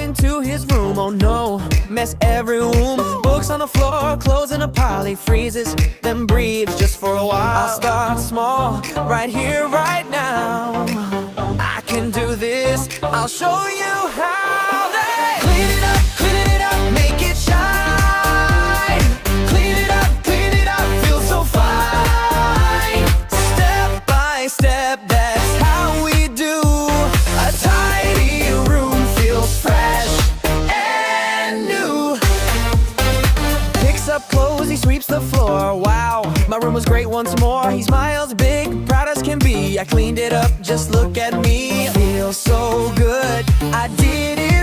into his room, oh no, mess every room. Books on the floor, clothes in a pile. He freezes, then breathes just for a while. I'll start small, right here, right now. I can do this, I'll show you how. They clean it up, make it shine. Clean it up, feel so fine. Step by step, that's how we do. A tidy room feels fresh and new. Picks up clothes, he sweeps the floor. Wow, my room was great once more. He smiles big, proud as can be. I cleaned it up, just look at me. Feels so good, I did it